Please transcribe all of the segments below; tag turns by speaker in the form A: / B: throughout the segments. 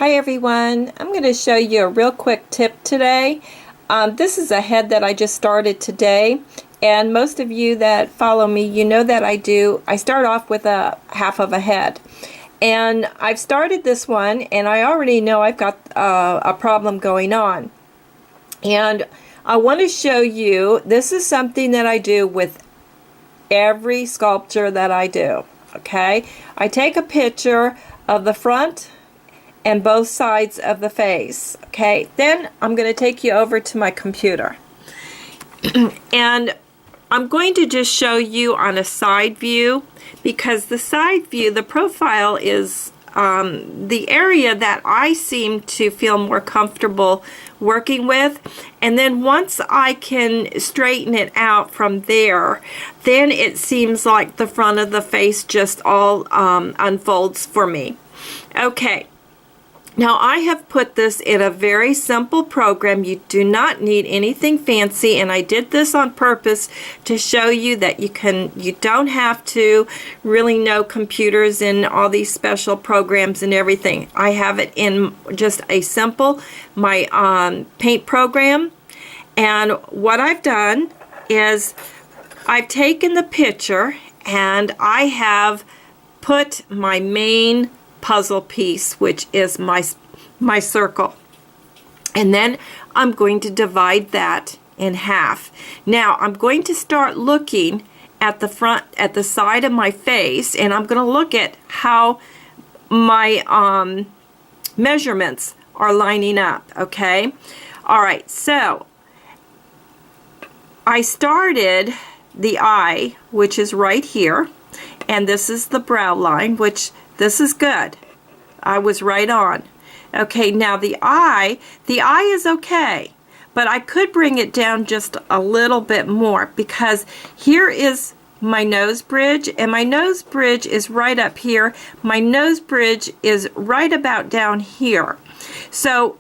A: Hi everyone, I'm going to show you a real quick tip today. This is a head that I just started today, and most of you that follow me, you know that I start off with a half of a head. And I've started this one and I already know I've got a problem going on. And I want to show you, this is something that I do with every sculpture that I do. Okay, I take a picture of the front and both sides of the face. Okay, then I'm going to take you over to my computer and I'm going to just show you on a side view, because the side view, the profile is the area that I seem to feel more comfortable working with. And then once I can straighten it out from there, then it seems like the front of the face just all unfolds for me. Okay. Now I have put this in a very simple program. You do not need anything fancy, and I did this on purpose to show you that you don't have to really know computers and all these special programs and everything. I have it in just a simple my paint program, and what I've done is I've taken the picture and I have put my main puzzle piece, which is my circle, and then I'm going to divide that in half. Now I'm going to start looking at the front, at the side of my face, and I'm going to look at how my measurements are lining up. Okay, all right, so I started the eye, which is right here, and this is the brow line, which this is good. I was right on. Okay, now the eye is okay, but I could bring it down just a little bit more, because here is my nose bridge, and my nose bridge is right up here. My nose bridge is right about down here. So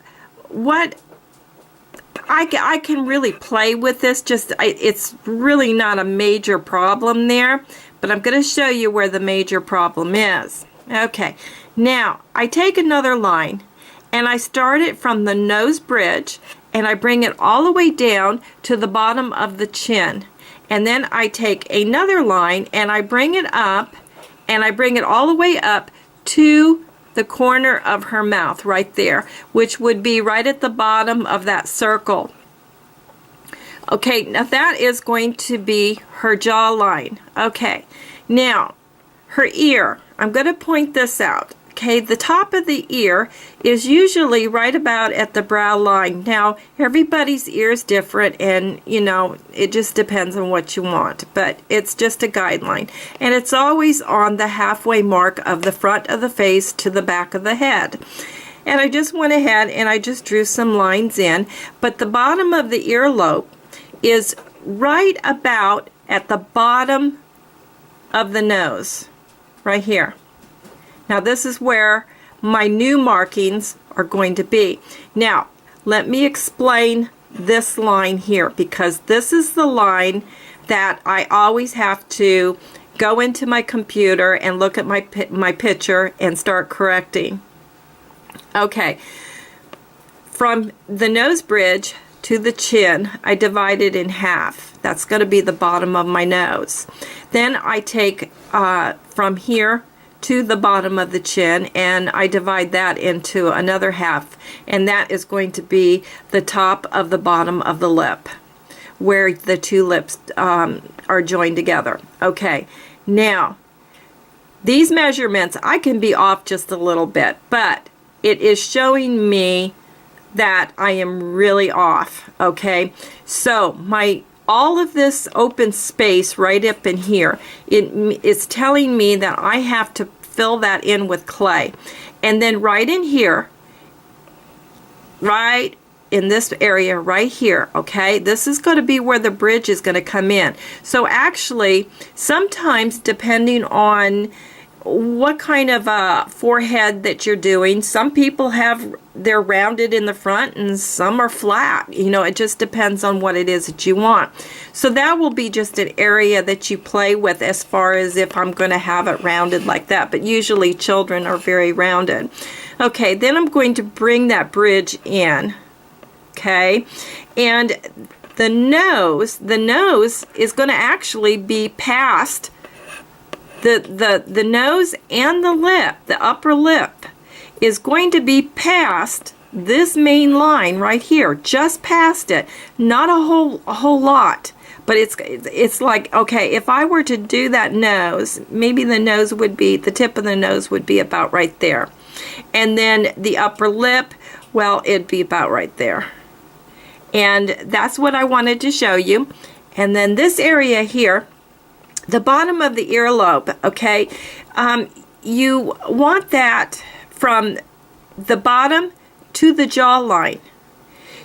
A: what I can really play with this, it's really not a major problem there, but I'm going to show you where the major problem is. Okay, now I take another line and I start it from the nose bridge and I bring it all the way down to the bottom of the chin. And then I take another line and I bring it up, and I bring it all the way up to the corner of her mouth right there, which would be right at the bottom of that circle. Okay, now that is going to be her jawline. Okay, now her ear, I'm going to point this out. Okay, the top of the ear is usually right about at the brow line. Now, everybody's ear is different, and you know, it just depends on what you want, but it's just a guideline. And it's always on the halfway mark of the front of the face to the back of the head. And I just went ahead and I just drew some lines in, but the bottom of the earlobe is right about at the bottom of the nose, right here. Now this is where my new markings are going to be. Now let me explain this line here, because this is the line that I always have to go into my computer and look at my picture and start correcting. Okay, from the nose bridge to the chin, I divide it in half. That's going to be the bottom of my nose. Then I take from here to the bottom of the chin and I divide that into another half, and that is going to be the top of the bottom of the lip, where the two lips are joined together. Okay, now these measurements, I can be off just a little bit, but it is showing me that I am really off. Okay, so all of this open space right up in here, it's telling me that I have to fill that in with clay. And then right in here, right in this area right here, okay, this is going to be where the bridge is going to come in. So actually, sometimes depending on what kind of a forehead that you're doing, some people they're rounded in the front and some are flat. You know, it just depends on what it is that you want. So that will be just an area that you play with as far as if I'm going to have it rounded like that. But usually children are very rounded. Okay, then I'm going to bring that bridge in. Okay, and the nose is going to actually be past the nose, and the lip, the upper lip, is going to be past this main line right here, just past it. Not a whole lot, but it's like, okay, if I were to do that nose, maybe the nose would be, the tip of the nose would be about right there. And then the upper lip, well, it'd be about right there. And that's what I wanted to show you. And then this area here, the bottom of the earlobe, okay, you want that from the bottom to the jawline.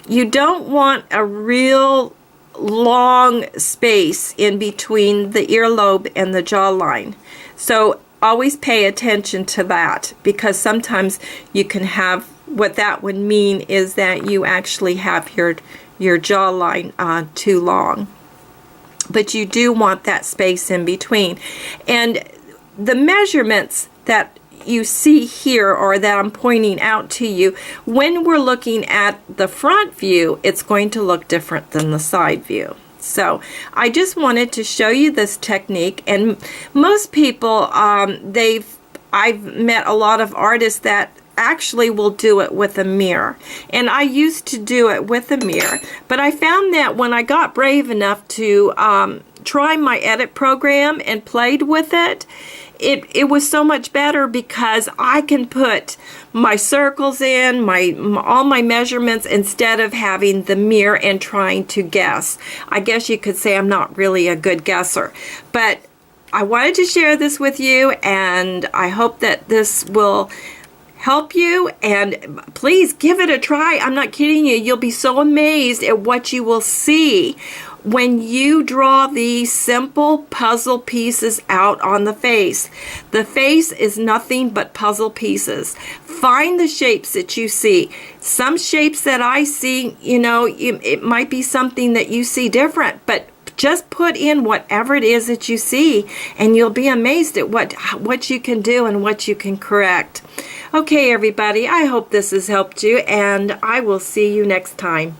A: You don't want a real long space in between the earlobe and the jawline. So always pay attention to that, because sometimes you can have, what that would mean is that you actually have your jawline too long. But you do want that space in between. And the measurements that you see here, or that I'm pointing out to you, when we're looking at the front view, it's going to look different than the side view. So I just wanted to show you this technique. And most people, I've met a lot of artists that actually will do it with a mirror, and I used to do it with a mirror, but I found that when I got brave enough to try my edit program and played with it, it was so much better, because I can put my circles in, all my measurements, instead of having the mirror and trying to guess. I guess you could say I'm not really a good guesser, but I wanted to share this with you, and I hope that this will help you, and please give it a try. I'm not kidding you. You'll be so amazed at what you will see when you draw these simple puzzle pieces out on the face. The face is nothing but puzzle pieces. Find the shapes that you see. Some shapes that I see, you know, it might be something that you see different, but just put in whatever it is that you see, and you'll be amazed at what you can do and what you can correct. Okay, everybody, I hope this has helped you, and I will see you next time.